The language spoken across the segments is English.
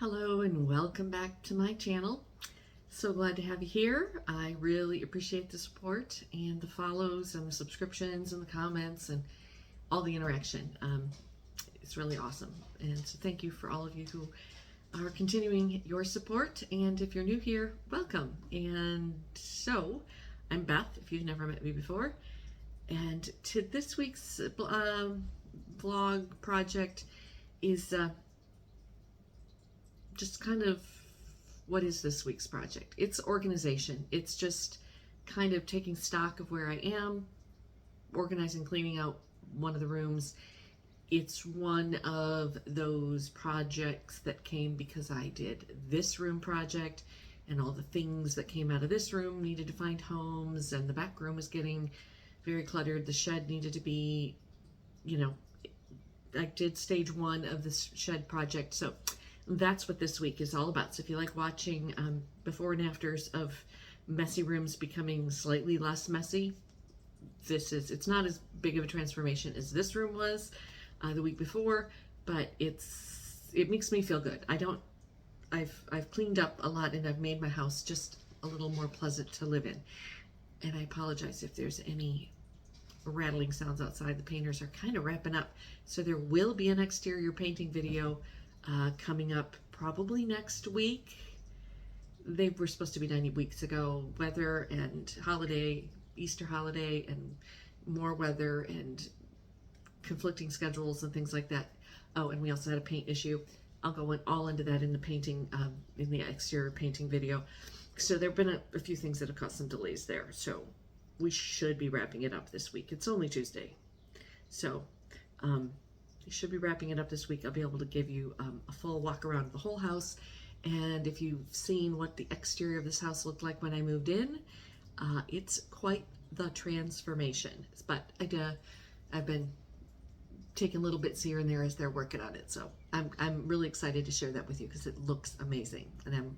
Hello and welcome back to my channel. So glad to have you here. I really appreciate the support and the follows and the subscriptions and the comments and all the interaction. It's really awesome. And so thank you for all of you who are continuing your support. And if you're new here, welcome. And so I'm Beth, if you've never met me before. And to this week's vlog project is just kind of what is this week's project. It's organization. It's just kind of taking stock of where I am, organizing, cleaning out one of the rooms. It's one of those projects that came because I did this room project, and all the things that came out of this room needed to find homes, and the back room was getting very cluttered. The shed needed to be, I did stage one of this shed project. So that's what this week is all about. So if you like watching before and afters of messy rooms becoming slightly less messy, it's not as big of a transformation as this room was the week before, but it makes me feel good. I've cleaned up a lot, and I've made my house just a little more pleasant to live in. And I apologize if there's any rattling sounds outside. The painters are kind of wrapping up, so there will be an exterior painting video coming up probably next week. They were supposed to be 90 weeks ago. Weather and holiday, Easter holiday, and more weather and conflicting schedules and things like that. Oh, and we also had a paint issue. I'll go all into that in the painting, in the exterior painting video. So there have been a few things that have caused some delays there. So we should be wrapping it up this week. It's only Tuesday. So, I should be wrapping it up this week. I'll be able to give you a full walk around of the whole house. And if you've seen what the exterior of this house looked like when I moved in, it's quite the transformation. But I've been taking little bits here and there as they're working on it. So I'm really excited to share that with you because it looks amazing. And I'm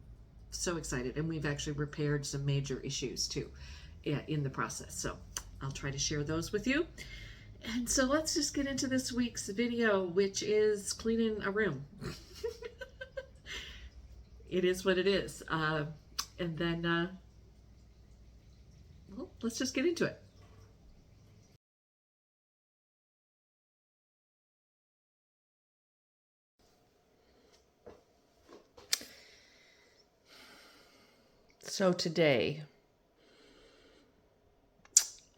so excited. And we've actually repaired some major issues too in the process. So I'll try to share those with you. And so let's just get into this week's video, which is cleaning a room. It is what it is. And then, well, let's just get into it. So today,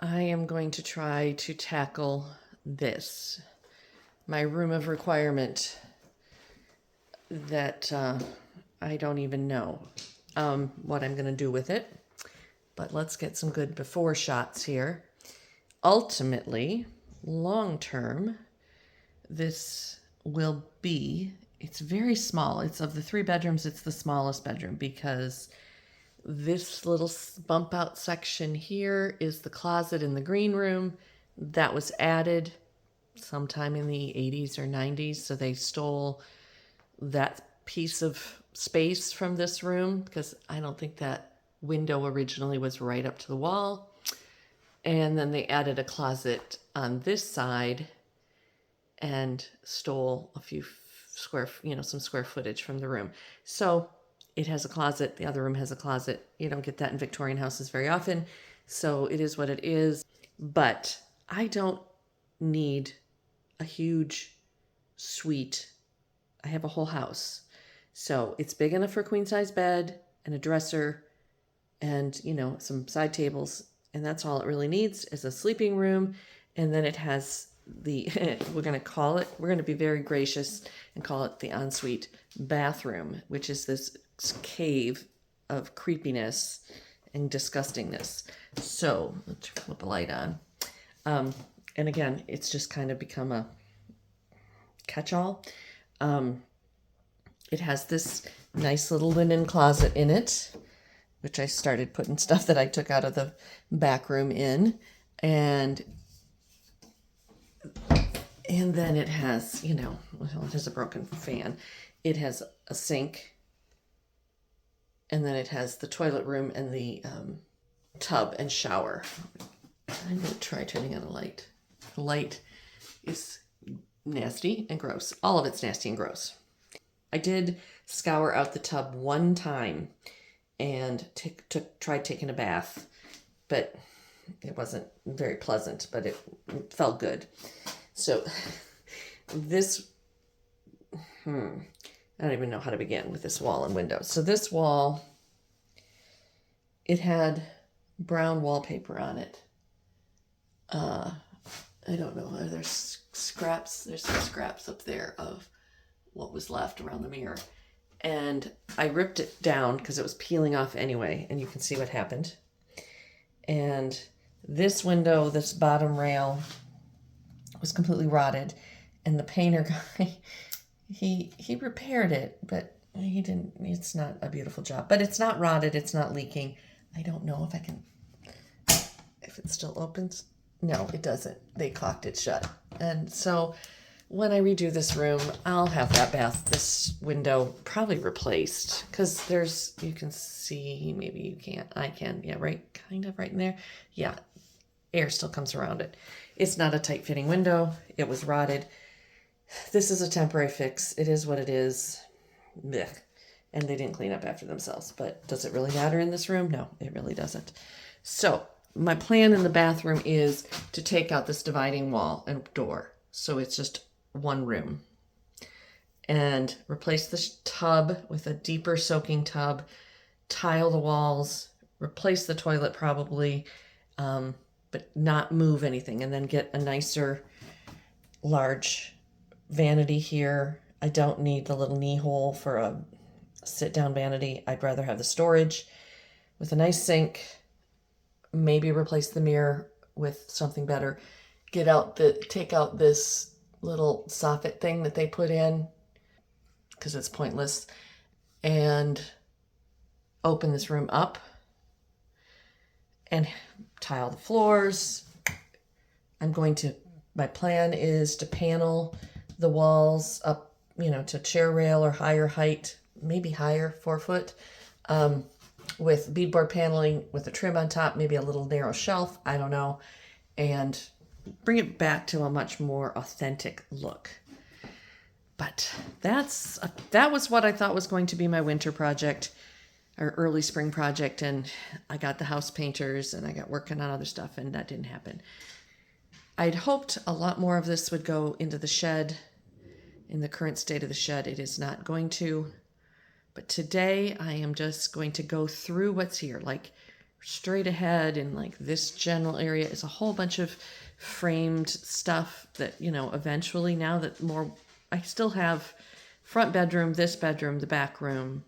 I am going to try to tackle this, my room of requirement that I don't even know what I'm going to do with it. But let's get some good before shots here. Ultimately, long term, this will be, it's very small. It's of the 3 bedrooms, it's the smallest bedroom because this little bump out section here is the closet in the green room. That was added sometime in the 80s or 90s. So they stole that piece of space from this room because I don't think that window originally was right up to the wall. And then they added a closet on this side and stole a few some square footage from the room. So it has a closet. The other room has a closet. You don't get that in Victorian houses very often. So it is what it is. But I don't need a huge suite. I have a whole house. So it's big enough for a queen size bed and a dresser and, some side tables. And that's all it really needs is a sleeping room. And then it has we're going to be very gracious and call it the ensuite bathroom, which is this cave of creepiness and disgustingness. So let's flip the light on. And again, it's just kind of become a catch-all. It has this nice little linen closet in it, which I started putting stuff that I took out of the back room in. And then it has, well, it has a broken fan. It has a sink. And then it has the toilet room and the tub and shower. I'm going to try turning on a light. The light is nasty and gross. All of it's nasty and gross. I did scour out the tub one time and tried taking a bath, but it wasn't very pleasant, but it felt good. So this, I don't even know how to begin with this wall and window. So this wall, it had brown wallpaper on it. I don't know, are there scraps? There's some scraps up there of what was left around the mirror. And I ripped it down because it was peeling off anyway, and you can see what happened. And this window, this bottom rail, was completely rotted, and the painter guy, he repaired it, but he didn't, it's not a beautiful job. But it's not rotted, it's not leaking. I don't know if I can, if it still opens. No, it doesn't. They caulked it shut. And so when I redo this room, I'll have this window probably replaced, because there's, you can see, maybe you can't, I can, yeah, right, kind of right in there. Yeah, air still comes around it. It's not a tight fitting window. It was rotted. This is a temporary fix. It is what it is. Blech. And they didn't clean up after themselves. But does it really matter in this room? No, it really doesn't. So my plan in the bathroom is to take out this dividing wall and door. So it's just one room. And replace the tub with a deeper soaking tub, tile the walls, replace the toilet probably, but not move anything, and then get a nicer large vanity here. I don't need the little knee hole for a sit-down vanity. I'd rather have the storage with a nice sink, maybe replace the mirror with something better. Take out this little soffit thing that they put in, because it's pointless, and open this room up and tile the floors. My plan is to panel the walls up, to chair rail or higher height, maybe higher, 4 foot, with beadboard paneling with a trim on top, maybe a little narrow shelf, I don't know, and bring it back to a much more authentic look. But that was what I thought was going to be my winter project or early spring project, and I got the house painters and I got working on other stuff, and that didn't happen. I'd hoped a lot more of this would go into the shed. In the current state of the shed, it is not going to. But today I am just going to go through what's here, like straight ahead, and like this general area is a whole bunch of framed stuff that, eventually, now that I still have front bedroom, this bedroom, the back room,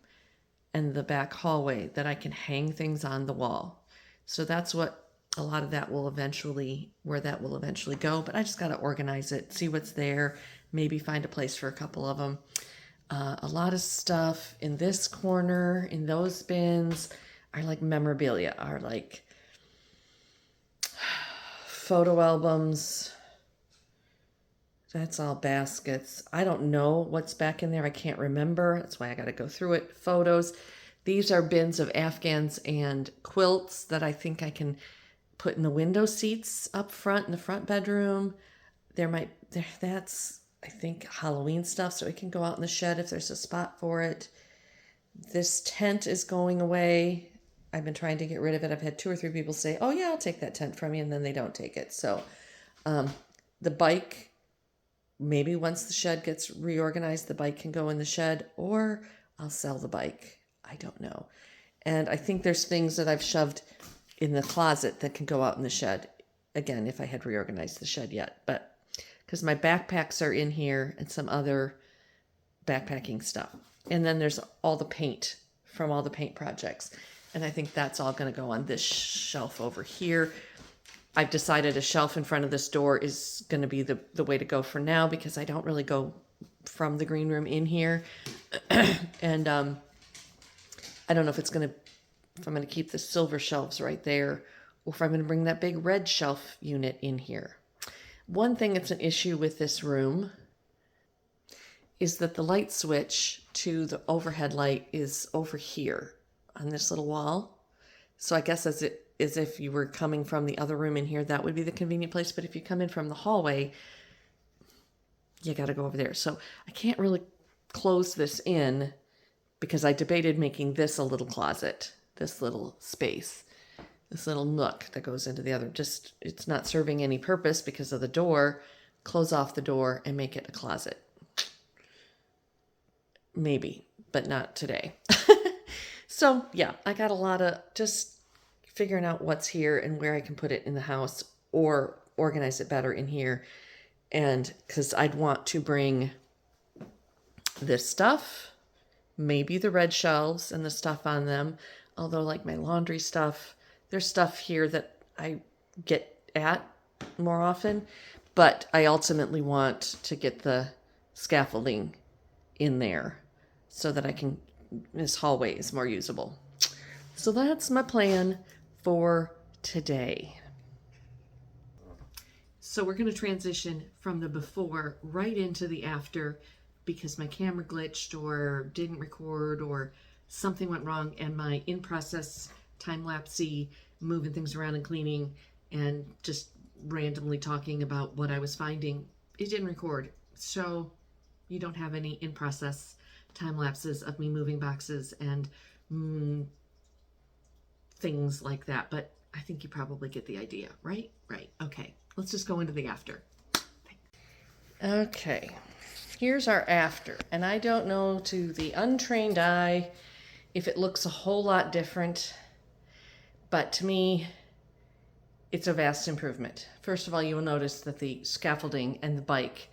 and the back hallway that I can hang things on the wall. So that's what a lot of that will eventually go. But I just got to organize it, see what's there, maybe find a place for a couple of them. A lot of stuff in this corner, in those bins, are like memorabilia, are like photo albums. That's all baskets. I don't know what's back in there. I can't remember. That's why I got to go through it. Photos. These are bins of Afghans and quilts that I can put in the window seats up front in the front bedroom. That's, I think, Halloween stuff, so it can go out in the shed if there's a spot for it. This tent is going away. I've been trying to get rid of it. I've had 2 or 3 people say, oh yeah, I'll take that tent from you, and then they don't take it. So the bike, maybe once the shed gets reorganized, the bike can go in the shed, or I'll sell the bike. I don't know. And I think there's things that I've shoved in the closet that can go out in the shed. Again, if I had reorganized the shed yet. But because my backpacks are in here and some other backpacking stuff. And then there's all the paint from all the paint projects. And I think that's all going to go on this shelf over here. I've decided a shelf in front of this door is going to be the way to go for now, because I don't really go from the green room in here. And I don't know if I'm going to keep the silver shelves right there, or if I'm going to bring that big red shelf unit in here. One thing that's an issue with this room is that the light switch to the overhead light is over here on this little wall. So I guess as if you were coming from the other room in here, that would be the convenient place. But if you come in from the hallway, you got to go over there. So I can't really close this in because I debated making this a little closet, this little space, this little nook that goes into the other. Just, it's not serving any purpose because of the door. Close off the door and make it a closet. Maybe, but not today. So yeah, I got a lot of just figuring out what's here and where I can put it in the house or organize it better in here. And because I'd want to bring this stuff, maybe the red shelves and the stuff on them. Although like my laundry stuff, there's stuff here that I get at more often. But I ultimately want to get the scaffolding in there so that I can, this hallway is more usable. So that's my plan for today. So we're going to transition from the before right into the after because my camera glitched or didn't record or something went wrong, and my in-process time-lapsey moving things around and cleaning and just randomly talking about what I was finding, it didn't record. So you don't have any in-process time lapses of me moving boxes and things like that. But I think you probably get the idea, right? Right. Okay. Let's just go into the after. Okay. Here's our after. And I don't know to the untrained eye if it looks a whole lot different, but to me, it's a vast improvement. First of all, you will notice that the scaffolding and the bike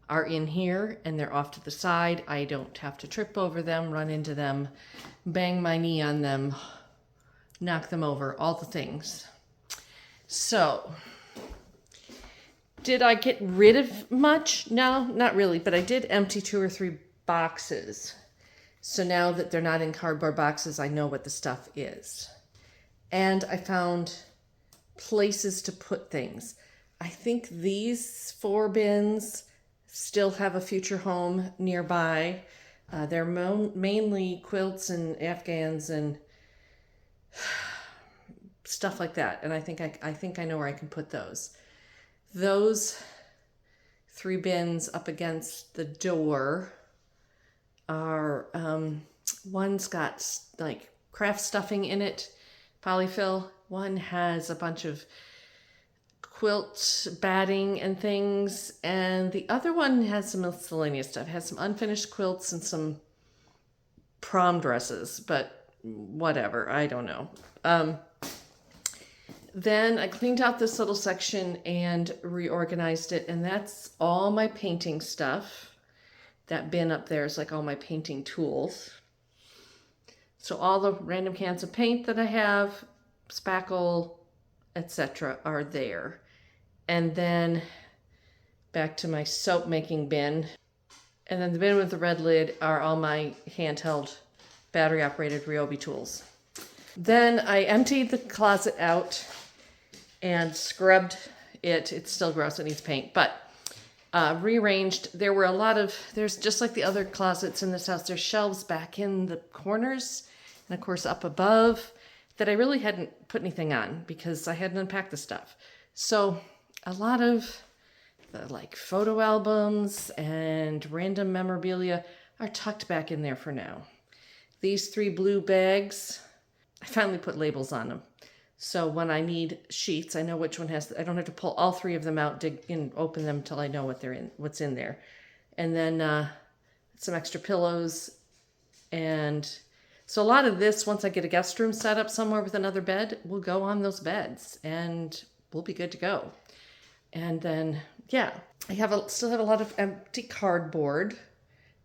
are in here and they're off to the side. I don't have to trip over them, run into them, bang my knee on them, knock them over, all the things. So, did I get rid of much? No, not really, but I did empty 2 or 3 boxes. So now that they're not in cardboard boxes, I know what the stuff is. And I found places to put things. I think these 4 bins still have a future home nearby. They're mainly quilts and Afghans and stuff like that. And I think I know where I can put those. Those 3 bins up against the door are, one's got like craft stuffing in it, polyfill. One has a bunch of quilt batting and things, and the other one has some miscellaneous stuff. It has some unfinished quilts and some prom dresses, but whatever, I don't know. Then I cleaned out this little section and reorganized it, and that's all my painting stuff. That bin up there is like all my painting tools. So all the random cans of paint that I have, spackle, etc. are there. And then back to my soap making bin. And then the bin with the red lid are all my handheld battery operated Ryobi tools. Then I emptied the closet out and scrubbed it. It's still gross, it needs paint, but rearranged. There were a lot of, there's just like the other closets in this house, there's shelves back in the corners and of course up above that I really hadn't put anything on because I hadn't unpacked the stuff. So a lot of the like photo albums and random memorabilia are tucked back in there for now. These 3 blue bags, I finally put labels on them. So when I need sheets, I know which one has, I don't have to pull all 3 of them out, dig and open them till I know what's in there. And then some extra pillows. And so a lot of this, once I get a guest room set up somewhere with another bed, will go on those beds and we'll be good to go. And then, yeah, I still have a lot of empty cardboard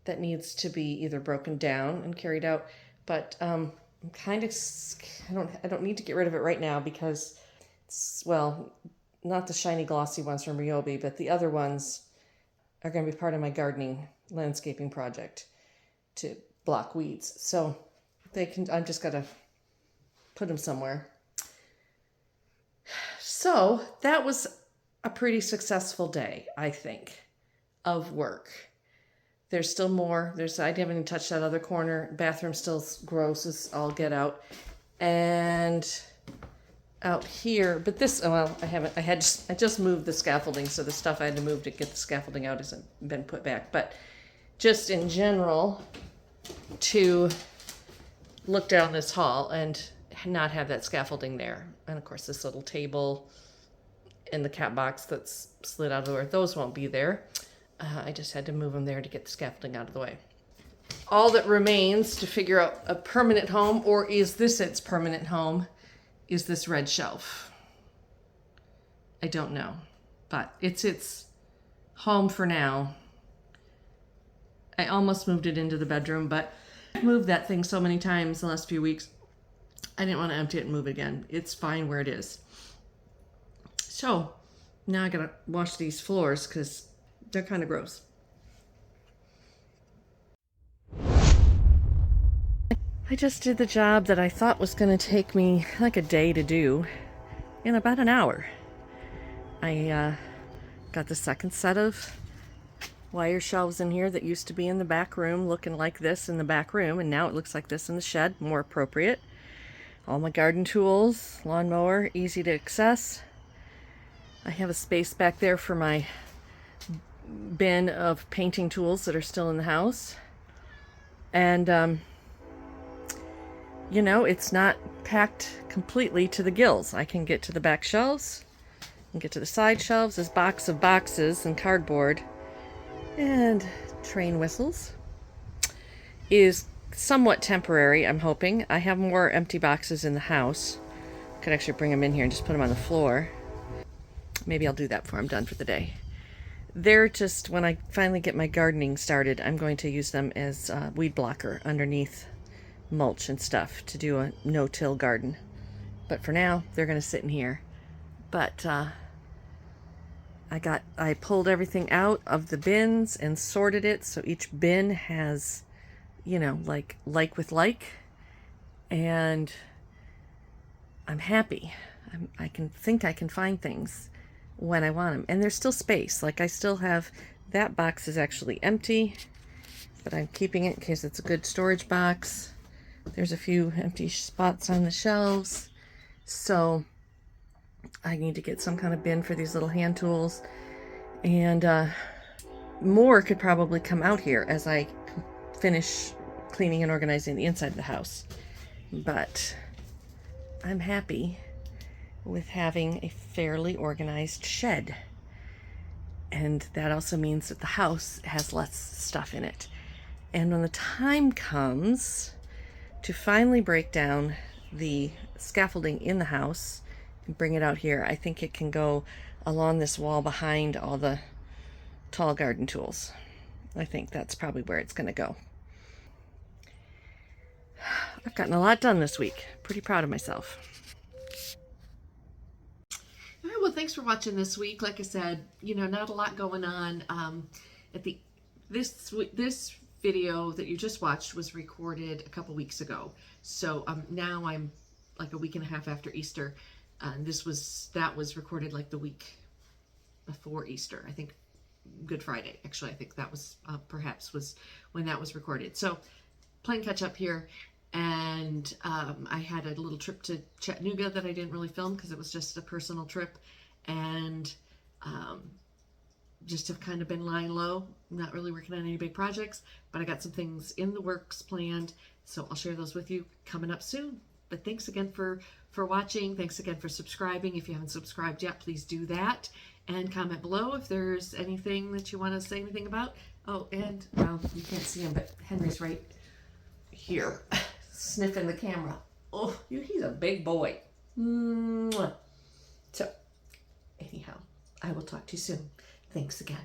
that needs to be either broken down and carried out, but I'm kind of, I don't need to get rid of it right now because it's, well, not the shiny glossy ones from Ryobi, but the other ones are going to be part of my gardening landscaping project to block weeds. So I'm just got to put them somewhere. So that was a pretty successful day, I think, of work. There's still more. I haven't even touched that other corner. Bathroom still gross as all get out. And out here, but this, well, I just moved the scaffolding, so the stuff I had to move to get the scaffolding out hasn't been put back. But just in general, to look down this hall and not have that scaffolding there. And of course, this little table and the cat box that's slid out of the door, those won't be there. I just had to move them there to get the scaffolding out of the way. All that remains to figure out a permanent home, or is this its permanent home, is this red shelf. I don't know, but it's its home for now. I almost moved it into the bedroom, but I've moved that thing so many times the last few weeks, I didn't want to empty it and move it again. It's fine where it is. So now I gotta wash these floors because they're kind of gross. I just did the job that I thought was going to take me like a day to do in about an hour. I got the second set of wire shelves in here that used to be in the back room, looking like this in the back room, and now it looks like this in the shed, more appropriate. All my garden tools, lawnmower, easy to access. I have a space back there for my bin of painting tools that are still in the house. And, you know, it's not packed completely to the gills. I can get to the back shelves and get to the side shelves. This box of boxes and cardboard and train whistles is somewhat temporary, I'm hoping. I have more empty boxes in the house. Could actually bring them in here and just put them on the floor. Maybe I'll do that before I'm done for the day. They're just, when I finally get my gardening started, I'm going to use them as weed blocker underneath mulch and stuff to do a no-till garden. But for now, they're going to sit in here. But I pulled everything out of the bins and sorted it so each bin has, you know, like with like, and I'm happy. I can find things when I want them, and there's still space. Like I still have, that box is actually empty, but I'm keeping it in case it's a good storage box. There's a few empty spots on the shelves, so I need to get some kind of bin for these little hand tools, and more could probably come out here as I finish cleaning and organizing the inside of the house. But I'm happy with having a fairly organized shed, and that also means that the house has less stuff in it. And when the time comes to finally break down the scaffolding in the house and bring it out here, I think it can go along this wall behind all the tall garden tools. I think that's probably where it's going to go. I've gotten a lot done this week. Pretty proud of myself. All right, well, thanks for watching this week. Like I said, you know, not a lot going on. This video that you just watched was recorded a couple weeks ago. So now I'm like a week and a half after Easter. That was recorded like the week before Easter. I think Good Friday. Actually, I think that was perhaps was when that was recorded. So playing catch up here. And I had a little trip to Chattanooga that I didn't really film because it was just a personal trip, and just have kind of been lying low, not really working on any big projects, but I got some things in the works planned, so I'll share those with you coming up soon. But thanks again for watching. Thanks again for subscribing. If you haven't subscribed yet, please do that, and comment below if there's anything that you want to say anything about. Oh, and well, you can't see him, but Henry's right here sniffing the camera. Oh, he's a big boy. Mwah. So anyhow, I will talk to you soon. Thanks again.